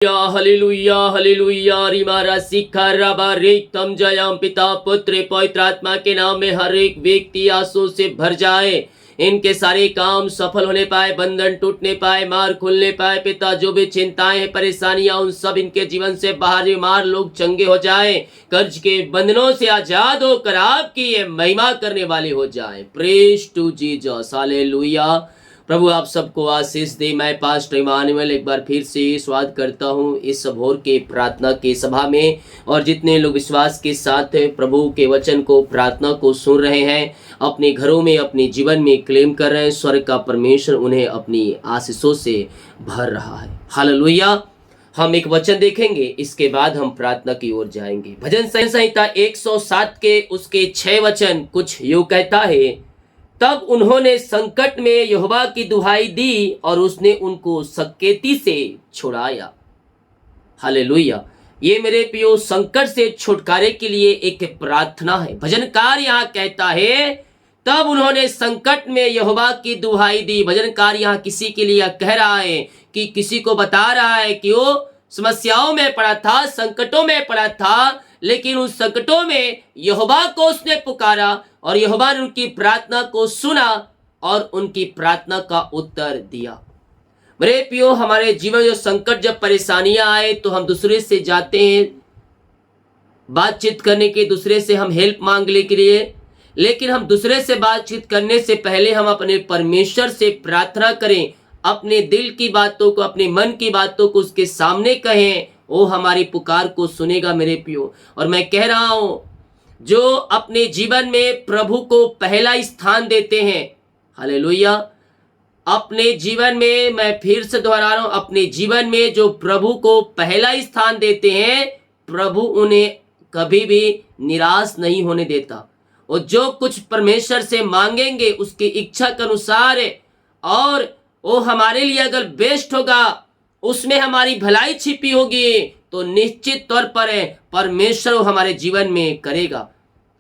Hallelujah hallelujah रिमारा शिखा रबा रेतम जयम पिता पुत्र पवित्र आत्मा के नाम में हर एक व्यक्ति आंसू से भर जाए। इनके सारे काम सफल होने पाए, बंधन टूटने पाए, मार खुलने पाए। पिता जो भी चिंताएं हैं, परेशानियां, उन सब इनके जीवन से बाहर बीमार लोग चंगे हो जाए, कर्ज के बंधनों से आजाद होकर आपकी ये महिमा करने वाले हो जाए। Praise to Jesus hallelujah. प्रभु आप सबको आशीष दे। मैं पास्टर इमानुएल एक बार फिर से स्वागत करता हूं इस भोर के प्रार्थना के सभा में। और जितने लोग विश्वास के साथ प्रभु के वचन को, प्रार्थना को सुन रहे हैं, अपने घरों में, अपने जीवन में क्लेम कर रहे हैं, स्वर्ग का परमेश्वर उन्हें अपनी आशीषों से भर रहा है। हालेलुया। हम एक वचन देखेंगे, इसके बाद हम प्रार्थना की ओर जाएंगे। भजन संहिता 107 के उसके 6 वचन कुछ यूं कहता है, तब उन्होंने संकट में यहोवा की दुहाई दी और उसने उनको सकेती से छुड़ाया। हालेलुया। ये मेरे प्रियो संकट से छुटकारे के लिए एक प्रार्थना है। भजनकार यहाँ कहता है, तब उन्होंने संकट में यहोवा की दुहाई दी। भजनकार यहाँ किसी के लिए कह रहा है कि किसी को बता रहा है कि वो समस्याओं में पड़ा था, संकटों में पड़ा था, लेकिन उन संकटों में यहोवा को उसने पुकारा और यहोवा ने उनकी प्रार्थना को सुना और उनकी प्रार्थना का उत्तर दिया। मेरे प्रियो, हमारे जीवन जो संकट, जब परेशानियां आए तो हम दूसरे से जाते हैं बातचीत करने के, दूसरे से हम हेल्प मांगने के लिए, लेकिन हम दूसरे से बातचीत करने से पहले हम अपने परमेश्वर से प्रार्थना करें, अपने दिल की बातों को, अपने मन की बातों को उसके सामने कहें। वो हमारी पुकार को सुनेगा मेरे प्रियो। और मैं कह रहा हूं, जो अपने जीवन में प्रभु को पहला स्थान देते हैं, हालेलुया, अपने जीवन में, मैं फिर से दोहरा रहा हूं, अपने जीवन में जो प्रभु को पहला स्थान देते हैं, प्रभु उन्हें कभी भी निराश नहीं होने देता। और जो कुछ परमेश्वर से मांगेंगे उसकी इच्छा के अनुसार है, और वो हमारे लिए अगर बेस्ट होगा, उसमें हमारी भलाई छिपी होगी, तो निश्चित तौर पर है परमेश्वर हमारे जीवन में करेगा।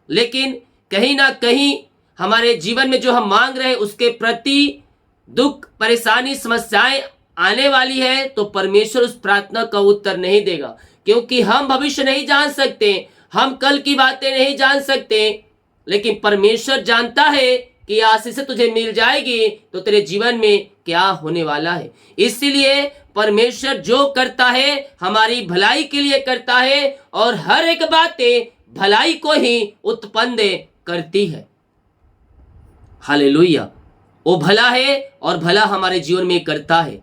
लेकिन कहीं ना कहीं हमारे जीवन में जो हम मांग रहे हैं उसके प्रति दुख, परेशानी, समस्याएं आने वाली है, तो परमेश्वर उस प्रार्थना का उत्तर नहीं देगा, क्योंकि हम भविष्य नहीं जान सकते, हम कल की बातें नहीं जान सकते, लेकिन परमेश्वर जानता है कि आशीष तुझे मिल जाएगी तो तेरे जीवन में क्या होने वाला है। इसीलिए परमेश्वर जो करता है हमारी भलाई के लिए करता है, और हर एक बातें भलाई को ही उत्पन्न करती है। हालेलुया। वो भला है और भला हमारे जीवन में करता है।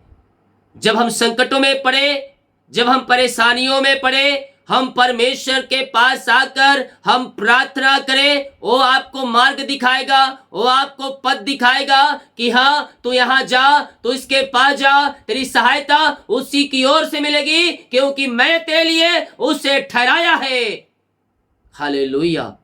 जब हम संकटों में पड़े, जब हम परेशानियों में पड़े, हम परमेश्वर के पास आकर हम प्रार्थना करें, वो आपको मार्ग दिखाएगा, वो आपको पथ दिखाएगा कि हाँ तू यहाँ जा, तू इसके पास जा, तेरी सहायता उसी की ओर से मिलेगी, क्योंकि मैं तेरे लिए उसे ठहराया है। हालेलुया।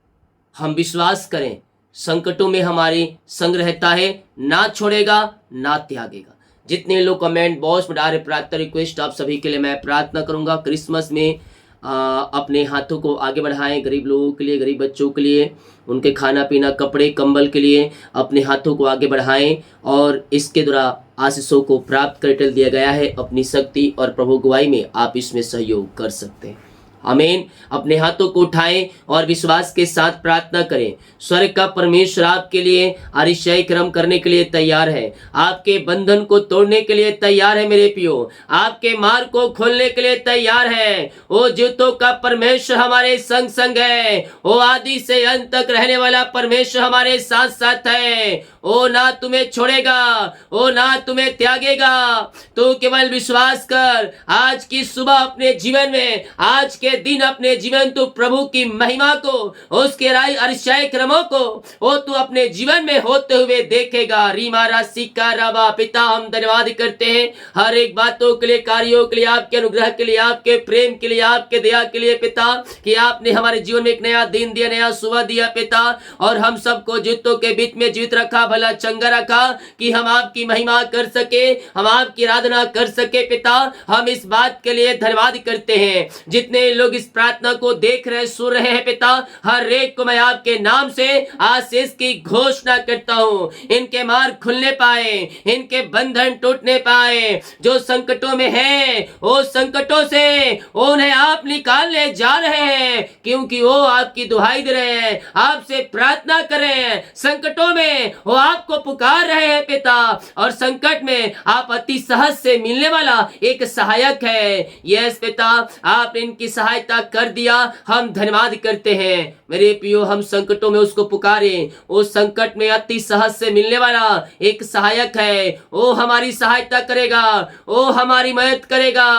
हम विश्वास करें, संकटों में हमारी संग रहता है, ना छोड़ेगा ना त्यागेगा। जितने लोग कमेंट बॉक्स में डाल रहे प्रार्थना रिक्वेस्ट, आप सभी के लिए मैं प्रार्थना करूंगा। क्रिसमस में अपने हाथों को आगे बढ़ाएं, गरीब लोगों के लिए, गरीब बच्चों के लिए, उनके खाना पीना, कपड़े, कंबल के लिए अपने हाथों को आगे बढ़ाएं, और इसके द्वारा आशीषों को प्राप्त कर दिया गया है। अपनी शक्ति और प्रभु गवाही में आप इसमें सहयोग कर सकते हैं। आमीन। अपने हाथों को उठाएं और विश्वास के साथ प्रार्थना करें। स्वर्ग का परमेश्वर आपके लिए आरिशाई क्रम करने के लिए तैयार है, आपके बंधन को तोड़ने के लिए तैयार है मेरे प्रियो, आपके मार्ग को खोलने के लिए तैयार है। वो जूतों का परमेश्वर हमारे संग संग है, वो आदि से अंत तक रहने वाला परमेश्वर हमारे साथ साथ है। वो ना तुम्हें छोड़ेगा, वो ना तुम्हें त्यागेगा। तो केवल विश्वास कर। आज की सुबह अपने जीवन में, आज के दिन अपने जीवन तू प्रभु की महिमा को, उसके अरिशाई क्रमों को वो तू अपने जीवन में होते हुए देखेगा। रीमारा सिक्का रबा पिता, हम धन्यवाद करते हैं हर एक बातों के लिए, कार्यों के लिए, आपके अनुग्रह के लिए, आपके प्रेम के लिए, आपके दया के लिए पिता, कि आपने हमारे जीवन में एक नया दिन दिया, नया सुबह दिया पिता, और हम सबको जूतों के बीच में जीवित रखा। भला चंगा रखा कि हम आपकी महिमा कर सके, हम आपकी आराधना कर सके। पिता, हम इस बात के लिए धन्यवाद करते हैं। जितने लोग इस प्रार्थना को देख रहे, सुन रहे हैं पिता, हर एक को मैं आपके नाम से आशीष की घोषणा करता हूँ। इनके मार्ग खुलने पाए, इनके बंधन टूटने पाए। जो संकटों में है, वो संकटों से उन्हें आप निकालने जा रहे हैं, क्योंकि वो आपकी दुहाई दे रहे हैं, आपसे प्रार्थना कर रहे हैं। संकटों में वो आपको पुकार रहे हैं पिता, और संकट में आप अति सहज से मिलने वाला एक सहायक है। यस पिता, आप इनकी सहायता कर दिया, हम धन्यवाद करते हैं। मेरे प्रियो, हम संकटों में उसको पुकारे, वो संकट में अति सहज से मिलने वाला एक सहायक है। वो हमारी सहायता करेगा, वो हमारी मदद करेगा।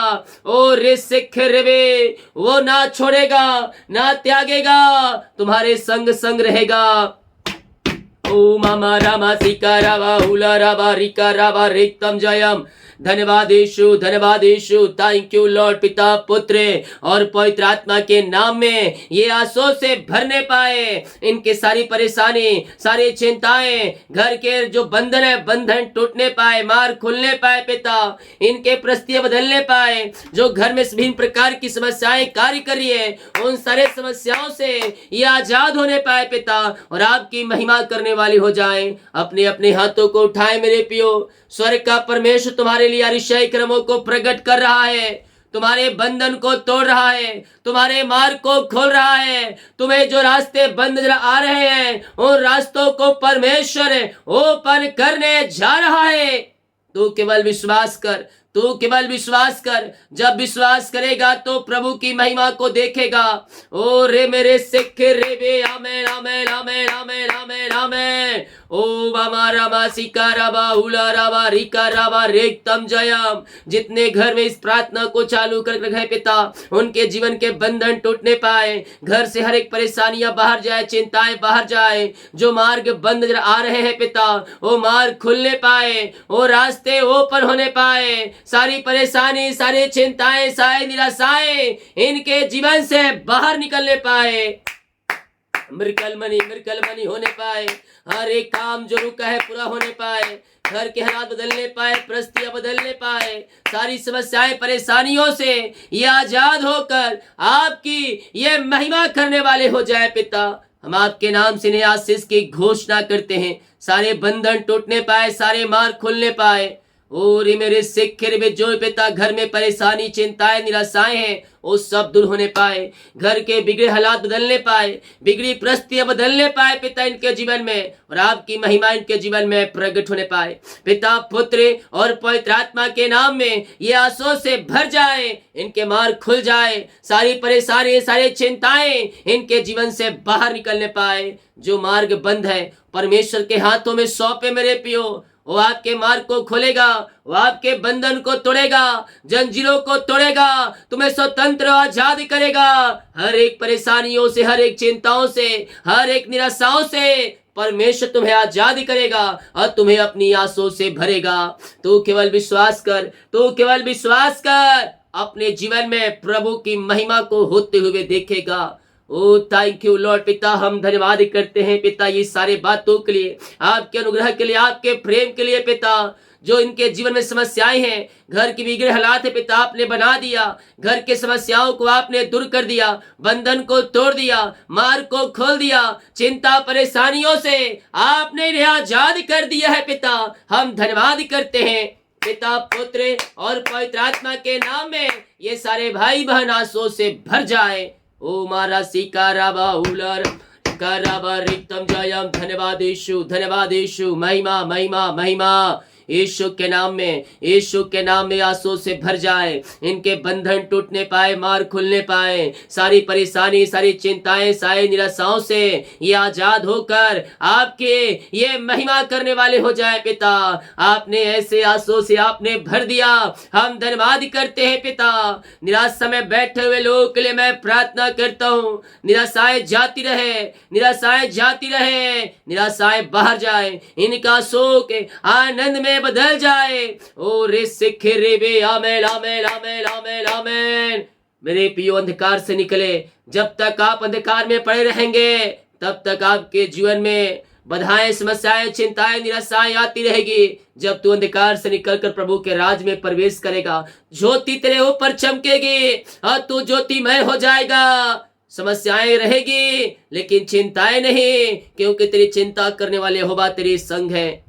ओ रे सिख रे, वो ना छोड़ेगा, ना त्यागेगा, तुम्हारे संग संग रहेगा। ओ मामा रामा सिका रावा हुला रावा रिका रावा रिक्तम जयम। धन्यवाद यीशु, धन्यवाद यीशु। Thank you Lord. पिता, पुत्र और पवित्र आत्मा के नाम में ये आंसू से भरने पाए। इनके सारी परेशानी, सारी चिंताएं, घर के जो बंधन है, बंधन टूटने पाए, मार्ग खुलने पाए पिता। इनके परिस्थितियां बदलने पाए। जो घर में विभिन्न प्रकार की समस्याएं कार्य कर रही है, उन सारे समस्याओं से ये आजाद होने पाए पिता, और आपकी महिमा करने वाली हो जाए। अपने अपने हाथों को उठाए मेरे पियो। स्वर्ग का परमेश्वर तुम्हारे लिए अतिशय क्रमों को प्रकट कर रहा है, तुम्हारे बंधन को तोड़ रहा है, तुम्हारे मार्ग को खोल रहा है। तुम्हें जो रास्ते बंद नजर आ रहे हैं, उन रास्तों को परमेश्वर ओपन करने जा रहा है। तू केवल विश्वास कर, तू केवल विश्वास कर। जब विश्वास करेगा तो प्रभु की महिमा को देखेगा। ओ रे मेरे सिख रे बे, आमेन आमेन आमेन आमेन आमेन आमेन। ओ बामा रामा सिका राबा हुला राबा रिका राबा रेक्तम जयम। जितने घर में इस प्रार्थना को चालू कर रखे हैं पिता, उनके जीवन के बंधन टूटने पाए, घर से हर एक परेशानियां बाहर जाए, चिंताएं बाहर जाए। जो मार्ग बंद नजर आ रहे हैं पिता, वो मार्ग खुलने पाए, वो रास्ते ओपन होने पाए। सारी परेशानी, सारी चिंताएं, सारी निराशाएं इनके जीवन से बाहर निकलने पाए। मिरकल मनी होने पाए। हर एक काम जो रुका है पूरा होने पाए। घर के हालात बदलने पाए, परिस्थितियां बदलने पाए। सारी समस्याएं, परेशानियों से ये आजाद होकर आपकी ये महिमा करने वाले हो जाए पिता। हम आपके नाम से इन्हें आशीष की घोषणा करते हैं। सारे बंधन टूटने पाए, सारे मार्ग खुलने पाए। और मेरे सिक्खिर में जो पिता घर में परेशानी, चिंताएं, निराशाएं हैं, वो सब दूर होने पाए। घर के बिगड़े हालात बदलने पाए, बिगड़ी परिस्थितियां बदलने पाए पिता इनके जीवन में, और आपकी महिमा इनके जीवन में प्रकट होने पाए। पिता, पुत्र और पवित्र आत्मा के नाम में ये आंसू से भर जाए, इनके मार्ग खुल जाए। सारी परेशानी, सारी चिंताएं इनके जीवन से बाहर निकलने पाए। जो मार्ग बंद है, परमेश्वर के हाथों में सौंपे मेरे पियो। वो आपके मार्ग को खोलेगा, वो आपके बंधन को तोड़ेगा, जंजीरों को तोड़ेगा, तुम्हें स्वतंत्र आजाद करेगा। हर एक परेशानियों से, हर एक चिंताओं से, हर एक निराशाओं से परमेश्वर तुम्हें आजाद करेगा और तुम्हें अपनी आंसू से भरेगा। तू केवल विश्वास कर, तू केवल विश्वास कर। अपने जीवन में प्रभु की महिमा को होते हुए देखेगा। ओ थैंक यू लॉर्ड। पिता, हम धन्यवाद करते हैं पिता ये सारे बातों के लिए, आपके अनुग्रह के लिए, आपके प्रेम के लिए पिता। जो इनके जीवन में समस्याएं हैं, घर की बिगड़े हालात है पिता, आपने बना दिया। घर के समस्याओं को आपने दूर कर दिया, बंधन को तोड़ दिया, मार्ग को खोल दिया। चिंता, परेशानियों से आपने इन्हें आजाद कर दिया है पिता। हम धन्यवाद करते हैं पिता, पुत्र और पवित्र आत्मा के नाम में। ये सारे भाई बहन आंसू से भर जाए। ओ मारा सिकाराबा उलर कराबा रिक्तम जयम। धन्यवाद यीशु, धन्यवाद यीशु। महिमा महिमा महिमा यीशु के नाम में, यीशु के नाम में आंसू से भर जाए। इनके बंधन टूटने पाए, मार्ग खुलने पाए। सारी परेशानी, सारी चिंताएं, सारी निराशाओं से ये आजाद होकर आपके ये महिमा करने वाले हो जाए पिता। आपने ऐसे आंसू से आपने भर दिया। हम धन्यवाद करते हैं पिता। निराशा में बैठे हुए लोगों के लिए मैं प्रार्थना करता हूँ, निराशाएं जाती रहे, निराशाएं जाती रहे, निराशाएं बाहर जाए। इनका शोक आनंद में बदल जाए। ओ रे सिख रे बे, आमेन आमेन आमेन आमेन आमेन। मेरे प्रियो, अंधकार से निकले। जब तक आप अंधकार में पड़े रहेंगे, तब तक आपके जीवन में बाधाएं, समस्याएं, चिंताएं, निराशाएं आती रहेगी। जब तू अंधकार से निकलकर प्रभु के राज में प्रवेश करेगा, ज्योति तेरे ऊपर चमकेगी और तू ज्योतिमय हो जाएगा। समस्याएं रहेगी लेकिन चिंताएं नहीं, क्योंकि तेरी चिंता करने वाले यहोवा तेरे संग है।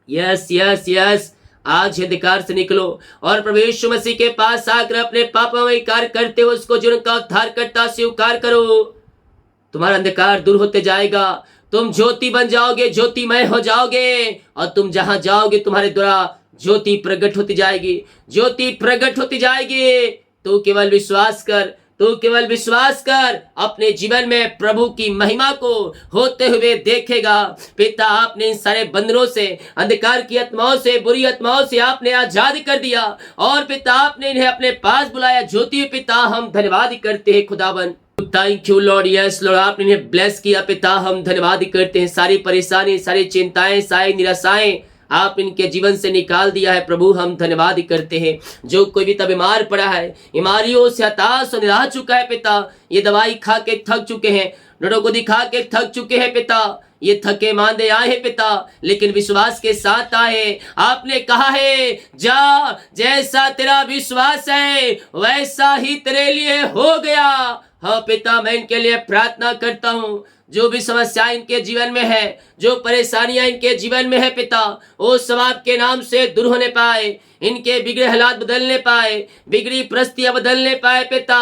यस यस यस, आज अंधकार से निकलो और प्रभु यीशु मसीह के पास आकर अपने पापों में कार्य करते हुए उसको जीवन का उद्धारकर्ता स्वीकार करो। तुम्हारा अंधकार दूर होते जाएगा, तुम ज्योति बन जाओगे, ज्योतिमय हो जाओगे और तुम जहां जाओगे तुम्हारे द्वारा ज्योति प्रकट होती जाएगी, ज्योति प्रकट होती जाएगी। तू केवल विश्वास कर, तू केवल विश्वास कर, अपने जीवन में प्रभु की महिमा को होते हुए देखेगा। पिता, आपने इन सारे बंधनों से, अंधकार की आत्माओं से, बुरी आत्माओं से आपने आजाद कर दिया और पिता आपने इन्हें अपने पास बुलाया। ज्योति पिता, हम धन्यवाद करते हैं खुदावन। Thank you Lord, yes Lord, आपने इन्हें ब्लेस किया पिता, हम धन्यवाद करते हैं। सारी परेशानी, सारी चिंताएं, सारी निराशाएं आप इनके जीवन से निकाल दिया है प्रभु, हम धन्यवाद करते हैं। जो कोई भी तब बीमार पड़ा है, बीमारियों से हताश और निराश चुका है पिता, ये दवाई खा के थक चुके हैं, डॉक्टर को दिखा के थक चुके हैं पिता, ये थके मांदे आए हैं पिता, लेकिन विश्वास के साथ आए। आपने कहा है जा, जैसा तेरा विश्वास है वैसा ही तेरे लिए हो गया। हाँ पिता, मैं इनके लिए प्रार्थना करता हूँ। जो भी समस्या इनके जीवन में है, जो परेशानियां इनके जीवन में है पिता, वो सब आपके नाम से दूर होने पाए, इनके बिगड़े हालात बदलने पाए, बिगड़ी परिस्थितियां बदलने पाए पिता,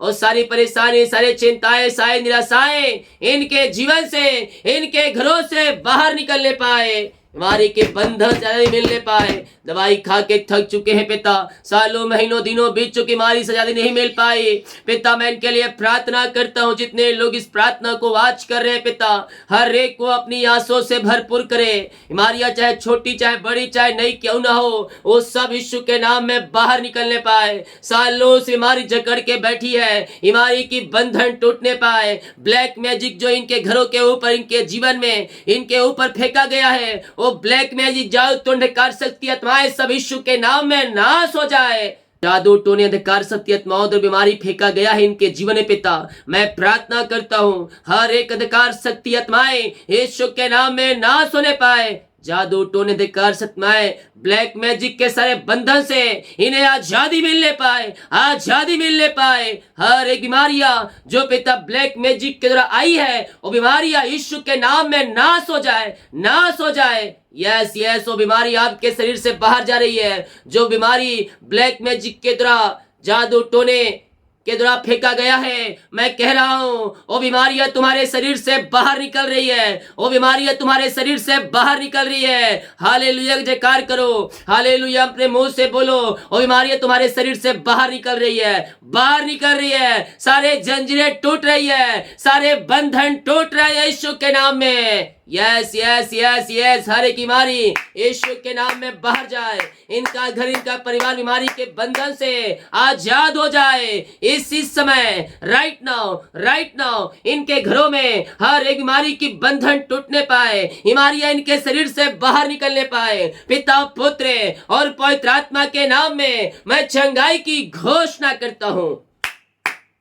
और सारी परेशानी, सारी चिंताएं, सारी निराशाएं इनके जीवन से, इनके घरों से बाहर निकलने पाए, बीमारी के बंधन से मिलने पाए। दवाई खा के थक चुके हैं पिता, सालों महीनों दिनों बीत चुकी, बीमारी से आजादी नहीं मिल पाई पिता, मैं इनके लिए प्रार्थना करता हूँ। जितने लोग इस प्रार्थना को वाच कर रहे हैं पिता, हर एक को अपनी आंसों से भरपूर करे। बीमारियां चाहे छोटी, चाहे बड़ी, चाहे नई क्यों ना हो, वो सब यीशु के नाम में बाहर निकलने पाए। सालों से बीमारी जकड़ के बैठी है, बीमारी की बंधन टूटने पाए। ब्लैक मैजिक जो इनके घरों के ऊपर, इनके जीवन में, इनके ऊपर फेंका गया है, वो ब्लैक मैजिक, जादू टोने, अंधकार शक्ति आत्माएं सब यीशु के नाम में नाश हो जाए। जादू टोने, अंधकार शक्ति आत्माओं और बीमारी फेंका गया है इनके जीवन में पिता, मैं प्रार्थना करता हूँ हर एक अंधकार शक्ति आत्माएं यीशु के नाम में नाश होने पाए। जादू टोने, अंधकार आत्माएं, ब्लैक मैजिक के सारे बंधन से इन्हें आजादी मिलने पाए, आजादी मिलने पाए। हर एक बीमारियां जो पिता ब्लैक मैजिक के द्वारा आई है, वो बीमारियां यीशु के नाम में नाश हो जाए, नाश हो जाए। यस यस, वो बीमारी आपके शरीर से बाहर जा रही है, जो बीमारी ब्लैक मैजिक के द्वारा, जादू टोने के द्वारा फेंका गया है, मैं कह रहा हूँ वो बीमारियां तुम्हारे शरीर से बाहर निकल रही है, वो बीमारियां तुम्हारे शरीर से बाहर निकल रही है। हालेलुया, जयकार करो, हालेलुया, अपने मुंह से बोलो, वो बीमारियां तुम्हारे शरीर से बाहर निकल रही है, बाहर निकल रही है। सारे जंजीरें टूट रही है, सारे बंधन टूट रहे हैं यीशु के नाम में। यस यस यस यस, हर एक बीमारी यीशु के नाम में बाहर जाए, इनका घर, इनका परिवार बीमारी के बंधन से आजाद हो जाए इस समय, राइट नाउ इनके घरों में हर एक बीमारी की बंधन टूटने पाए, बीमारियां इनके शरीर से बाहर निकलने पाए। पिता, पुत्र और पवित्र आत्मा के नाम में मैं चंगाई की घोषणा करता हूँ।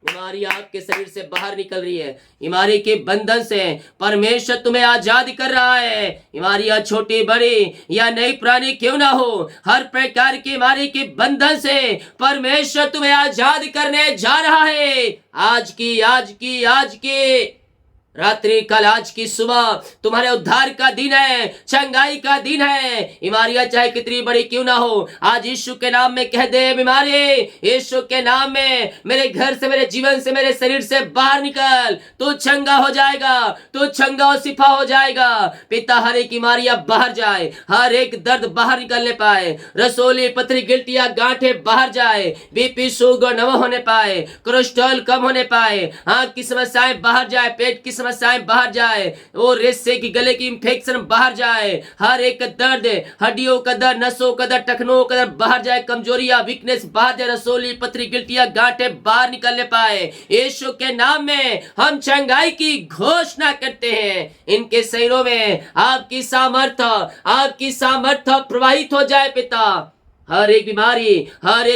बीमारी आपके शरीर से बाहर निकल रही है, बीमारी के बंधन से परमेश्वर तुम्हें आजाद कर रहा है। बीमारियां छोटी बड़ी या नई पुरानी क्यों ना हो, हर प्रकार की बीमारी के बंधन से परमेश्वर तुम्हें आजाद करने जा रहा है। आज की रात्रि कल, आज की सुबह तुम्हारे उद्धार का दिन है, चंगाई का दिन है। बीमारियां चाहे कितनी बड़ी क्यों ना हो, आज यीशु के नाम में कह दे, बीमारी यीशु के नाम में मेरे घर से, मेरे जीवन से, मेरे शरीर से बाहर निकल, तू चंगा हो जाएगा, तू चंगा और शिफा हो जाएगा। पिता, हर एक बीमारियां बाहर जाए, हर एक दर्द बाहर निकलने पाए, रसोली, पथरी, गिल्टियां, गांठे बाहर जाए, बीपी, शुगर नम होने पाए, कोलेस्ट्रॉल कम होने पाए, आंख की समस्याएं बाहर जाए, पेट की समस्याएं बाहर जाए, वो रेशे की, गले की इंफेक्शन बाहर जाए, हर एक दर्द, हड्डियों का दर्द, नसों का दर्द, टखनों का दर्द बाहर जाए, कमजोरियां, वीकनेस बाहर जाए, रसोली, पथरी, गिल्टियां, गांठे बाहर निकलने पाए। यीशु के नाम में हम चंगाई की घोषणा करते हैं। इनके शरीरों में आपकी सामर्थ्य प्रवाहित हो जाए पिता। हर एक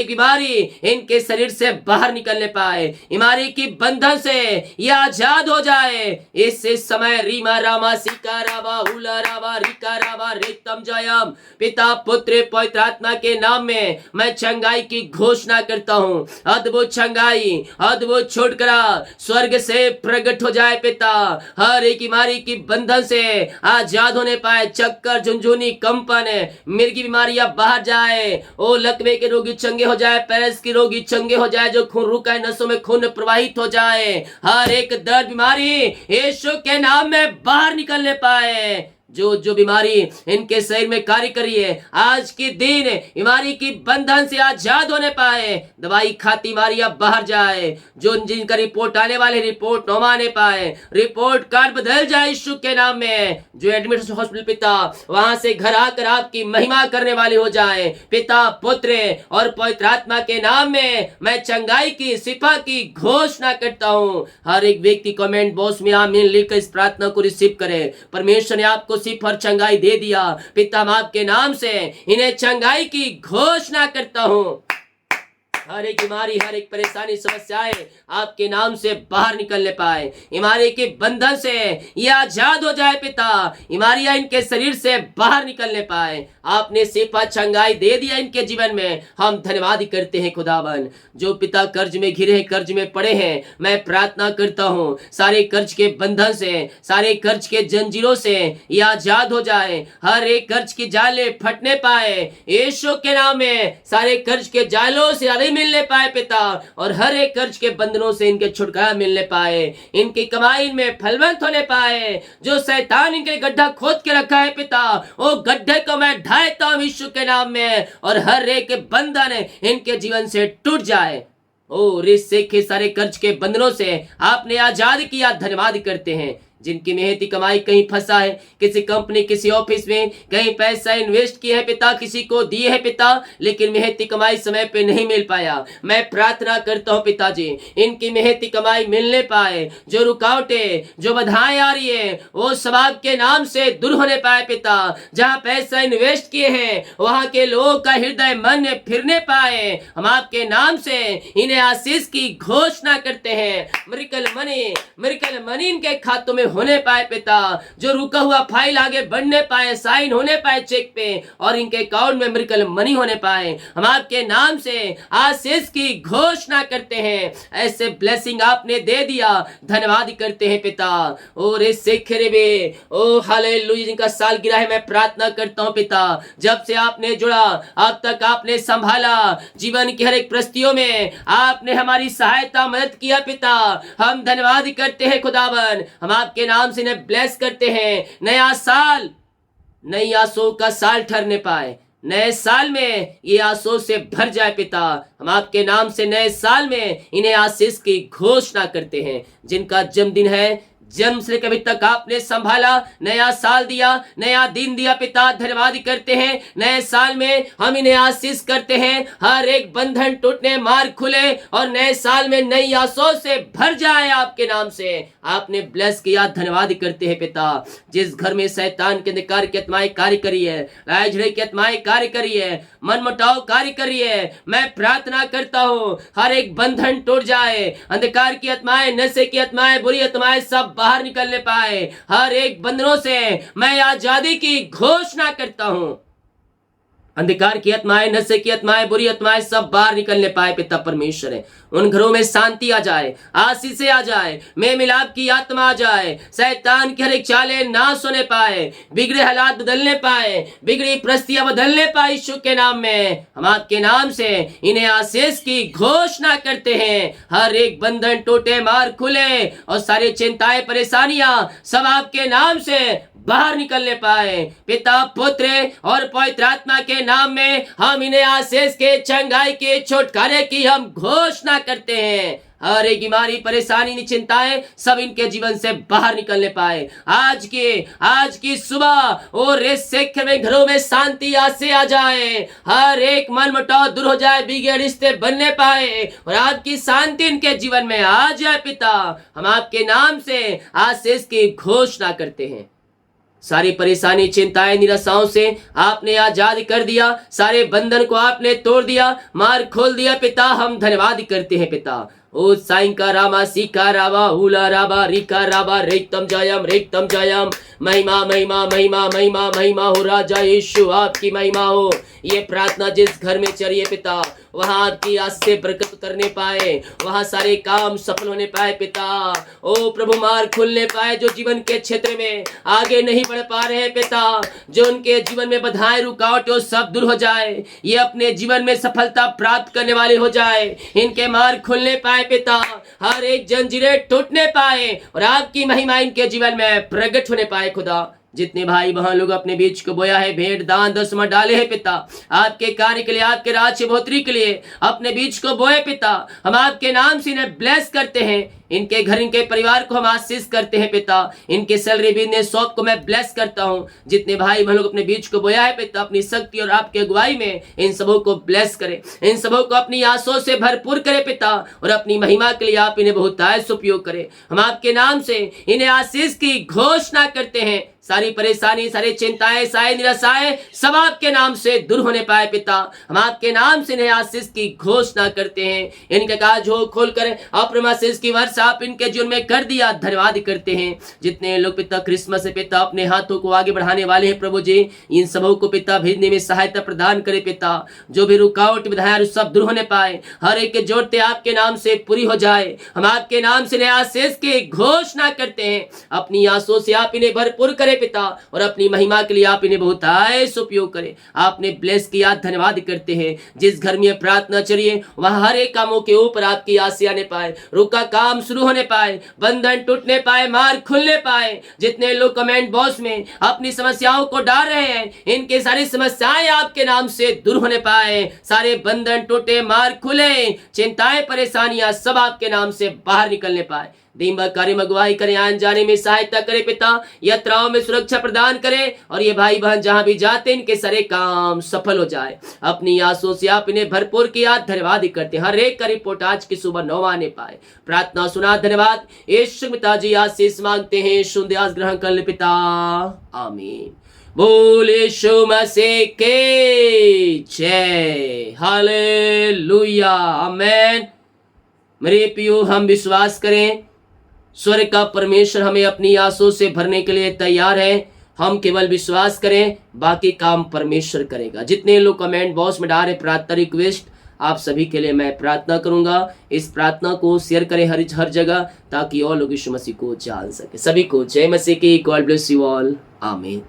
बीमारी इनके शरीर से बाहर निकलने पाए, बीमारी की बंधन से ये आजाद हो जाए। इस समय रीमा रामा सिका रावा हुला रावा रिका रावा रेतम जयम पिता पुत्र पवित्र आत्मा के नाम में मैं चंगाई की घोषणा करता हूँ। अद्भुत चंगाई, अद्भुत छुटकारा स्वर्ग से प्रकट हो जाए पिता। हर एक बीमारी की बंधन से आजाद होने पाए, चक्कर झुंझुनी कंपन मिर्गी बीमारियां बाहर जाए। ओ लकवे के रोगी चंगे हो जाए, पैरस के रोगी चंगे हो जाए, जो खून रुका है नसों में खून प्रवाहित हो जाए। हर एक दर्द बीमारी यीशु के नाम में बाहर निकलने पाए। जो बीमारी इनके शरीर में कार्य करी है, आज के दिन बीमारी की बंधन से आजाद होने पाए। दवाई खाती बीमारियां बाहर जाए। जो जिनका रिपोर्ट आने वाले रिपोर्ट न आने पाए, रिपोर्ट कार्ड बदल जाए यीशु के नाम में। जो एडमिट हॉस्पिटल पिता वहां से घर आकर आपकी महिमा करने वाले हो जाए। पिता पुत्र और पवित्र आत्मा के नाम में मैं चंगाई की शिफा की घोषणा करता हूँ। हर एक व्यक्ति कमेंट बॉक्स में आमीन लिखकर इस प्रार्थना को रिसीव करे। परमेश्वर ने आपको सिर्फ चंगाई दे दिया। पिता मैं आपके नाम से इन्हें चंगाई की घोषणा करता हूँ। हर एक बीमारी, हर एक परेशानी, समस्याएं आपके नाम से बाहर निकलने पाए। बीमारी के बंधन से ये आजाद हो जाए पिता। बीमारियां इनके शरीर से बाहर निकलने पाए। आपने सिफा चंगाई दे दिया इनके जीवन में। हम धन्यवाद करते हैं खुदावन। जो पिता कर्ज में घिरे हैं, कर्ज में पड़े हैं, मैं प्रार्थना करता हूँ सारे कर्ज के बंधन से, सारे कर्ज के जंजीरों से ये आजाद हो जाए। हर एक कर्ज की जाले फटने पाए यीशु के नाम में। सारे कर्ज के जालों से मिलने पाए पिता, और हर एक कर्ज के बंधनों से इनके छुटकारा मिलने पाए। इनकी कमाई में फलवंत होने पाए। जो शैतान इनके गड्ढा खोद के रखा है पिता, वो गड्ढे को मैं ढाता हूं यीशु के नाम में, और हर एक बंधन इनके जीवन से टूट जाए। ओ रिश्ते के सारे कर्ज के बंधनों से आपने आजाद किया, धन्यवाद करते हैं। जिनकी मेहनती कमाई कहीं फंसा है, किसी कंपनी, किसी ऑफिस में कहीं पैसा इन्वेस्ट किया है पिता, किसी को दिए है पिता, लेकिन मेहनती कमाई समय पे नहीं मिल पाया। मैं प्रार्थना करता हूँ पिताजी, इनकी मेहनती कमाई मिलने पाए। जो रुकावटें, जो बाधाएं आ रही है, वो सब आपके नाम से दूर होने पाए पिता। जहाँ पैसा इन्वेस्ट किए हैं वहां के लोगों का हृदय मन फिरने पाए। हम आपके नाम से इन्हें आशीष की घोषणा करते हैं। मिरेकल मनी इनके खातों में होने पाए पिता। जो रुका हुआ फाइल आगे बढ़ने पाए, साइन होने पाए चेक पे, और इनके अकाउंट में मिरेकल मनी होने पाए। हम आपके नाम से आशीष की घोषणा करते हैं। ऐसे ब्लेसिंग आपने दे दिया, धन्यवाद करते हैं पिता। और ओ हालेलुया, जिनका सालगिरह है, मैं प्रार्थना करता हूं पिता, जब से आपने जुड़ा अब तक आपने संभाला। जीवन की हर एक परिस्थितियों में आपने हमारी सहायता मदद किया पिता। हम धन्यवाद करते हैं खुदावन। हम आपके नाम से इन्हें ब्लेस करते हैं। नया साल नई आशों का साल ठहरने पाए। नए साल में ये आशों से भर जाए पिता। हम आपके नाम से नए साल में इन्हें आशीष की घोषणा करते हैं। जिनका जन्मदिन है, जन्म से कभी तक आपने संभाला, नया साल दिया, नया दिन दिया पिता, धन्यवाद करते हैं। नए साल में हम इन्हें आशीष करते हैं। हर एक बंधन टूटने, मार्ग खुले, और नए साल में नई आशों से भर जाए। आपके नाम से आपने ब्लेस किया, धन्यवाद करते हैं पिता। जिस घर में शैतान के अंधकार की आत्माएं कार्य करी है, लड़ाई झगड़े की आत्माएं कार्य करी है, मनमुटाव कार्य करी है, मैं प्रार्थना करता हूँ हर एक बंधन टूट जाए। अंधकार की आत्माएं, नशे की आत्माएं, बुरी आत्माएं सब बाहर निकलने पाए। हर एक बंधनों से मैं आजादी की घोषणा करता हूं। अंधकार की आत्माएं, नशे की आत्माएं, बुरी आत्माएं सब बाहर निकलने पाए पिता परमेश्वर है। उन घरों में शांति आ जाए, आशीष आ जाए, मेल मिलाप की आत्मा आ जाए। शैतान की हर एक चालें नाश होने पाए, बिगड़े हालात बदलने पाए, बिगड़ी परिस्थितियां बदलने पाए। यीशु के नाम में हम आपके नाम से इन्हें आशीष की घोषणा करते हैं। हर एक बंधन टूटे, मार्ग खुले, और सारी चिंताएं, परेशानियां सब आपके नाम से बाहर निकलने पाए। पिता, पुत्र और पवित्र आत्मा के नाम में हम इन्हें आशीष के, चंगाई के, छुटकारे की हम घोषणा करते हैं। हर एक बीमारी, परेशानी, चिंताएं सब इनके जीवन से बाहर निकलने पाए। आज की सुबह और में घरों में शांति आज से आ जाए। हर एक मन मुटाव दूर हो जाए, बिगड़े रिश्ते बनने पाए, और आपकी शांति इनके जीवन में आ जाए पिता। हम आपके नाम से आशीष की घोषणा करते हैं। सारी परेशानी, चिंताएं, निराशाओं से आपने आजाद कर दिया, सारे बंधन को आपने तोड़ दिया, मार खोल दिया पिता। हम धन्यवाद करते हैं पिता। ओ साइंका रामा सीका रावा हुला राबा रिका राबा रेक्तम जयम। महिमा महिमा महिमा महिमा महिमा हो राजा यीशु, आपकी महिमा हो। ये प्रार्थना जिस घर में चलिए पिता, वहां आपकी आस से बरकत उतरने पाए, वहां सारे काम सफल होने पाए पिता। ओ प्रभु, मार खुलने पाए जो जीवन के क्षेत्र में आगे नहीं बढ़ पा रहे हैं पिता, जो उनके जीवन में बाधाएं, रुकावटें वो सब दूर हो जाए, ये अपने जीवन में सफलता प्राप्त करने वाले हो जाए, इनके मार खुलने पाए पिता, हर एक जंजीरें टूटने पाए और आपकी महिमा इनके जीवन में प्रकट होने पाए खुदा। जितने भाई बहन लोग अपने बीच को बोया है, भेंट दान दसवां डाले हैं पिता, आपके कार्य के लिए, आपके राज्य बढ़ोतरी के लिए अपने बीच को बोए पिता, हम आपके नाम से इन्हें ब्लेस करते हैं। इनके घर, इनके परिवार को हम आशीष करते हैं पिता। इनके सैलरी, बिजनेस, शॉप को मैं ब्लेस करता हूँ। जितने भाई बहन लोग अपने बीच को बोया है पिता, अपनी शक्ति और आपके अगुवाई में इन सबों को ब्लेस करे, इन सबों को अपनी आंसुओं से भरपूर करे पिता, और अपनी महिमा के लिए आप इन्हें बहुतायत उपयोग करें। हम आपके नाम से इन्हें आशीष की घोषणा करते हैं। सारी परेशानी, सारी चिंताएं, सारी निराशाएं सब आपके नाम से दूर होने पाए पिता। हम आपके नाम से इन्हें आशीष की घोषणा करते हैं। इनके काज हो खोलकर अपने आशीष की वर्षा आप इनके जीवन में कर दिया, धन्यवाद करते हैं। जितने लोग पिता क्रिसमस से पिता अपने हाथों को आगे बढ़ाने वाले हैं प्रभु जी, इन सबों को पिता भेजने में सहायता प्रदान करे पिता। जो भी रुकावट विधायक सब दूर होने पाए, हर एक के जोड़ते आपके नाम से पूरी हो जाए। हम आपके नाम से इन्हें आशीष की घोषणा करते हैं। अपनी आंसुओं से आप इन्हें भरपूर करे पिता, और अपनी महिमा के लिए आप इन्हें बहुतायत उपयोग करें। आपने ब्लेस किया, धन्यवाद करते हैं। जिस घर में प्रार्थना चलिए, वहां हर एक कामों के ऊपर आपकी आशीष आने पाए, रुका काम शुरू होने पाए, बंधन टूटने पाए, मार खुलने पाए। जितने लोग कमेंट बॉक्स में अपनी समस्याओं को डाल रहे हैं, इनके सारी समस्याएं आपके नाम से दूर होने पाए, सारे बंधन टूटे, मार खुले, चिंताएं, परेशानियां सब आपके नाम से बाहर निकलने पाए। दिन भर कार्य में अगुवाई करें, आने जाने में सहायता करे पिता, यात्राओं में सुरक्षा प्रदान करे, और ये भाई बहन जहां भी जाते इनके सारे काम सफल हो जाए। अपनी आंसुओं से आप इन्हें भरपूर किया, धन्यवाद करते। हर एक का रिपोर्ट आज की सुबह 9 आने पाए। प्रार्थना सुना, धन्यवाद। यीशु पिताजी आशीष मांगते हैं, सुंदर ग्रहण कर ले पिता, आमीन। बोल यीशु मसीह के जय, हालेलुया, आमेन। मेरे प्रियो, हम विश्वास करें स्वर्ग का परमेश्वर हमें अपनी आंसुओं से भरने के लिए तैयार है। हम केवल विश्वास करें, बाकी काम परमेश्वर करेगा। जितने लोग कमेंट बॉक्स में डाल रहे प्रार्थना रिक्वेस्ट, आप सभी के लिए मैं प्रार्थना करूंगा। इस प्रार्थना को शेयर करें हर जगह, ताकि और लोग यीशु मसीह को जान सके। सभी को जय मसीह की। गॉड ब्लेस यू ऑल, आमीन।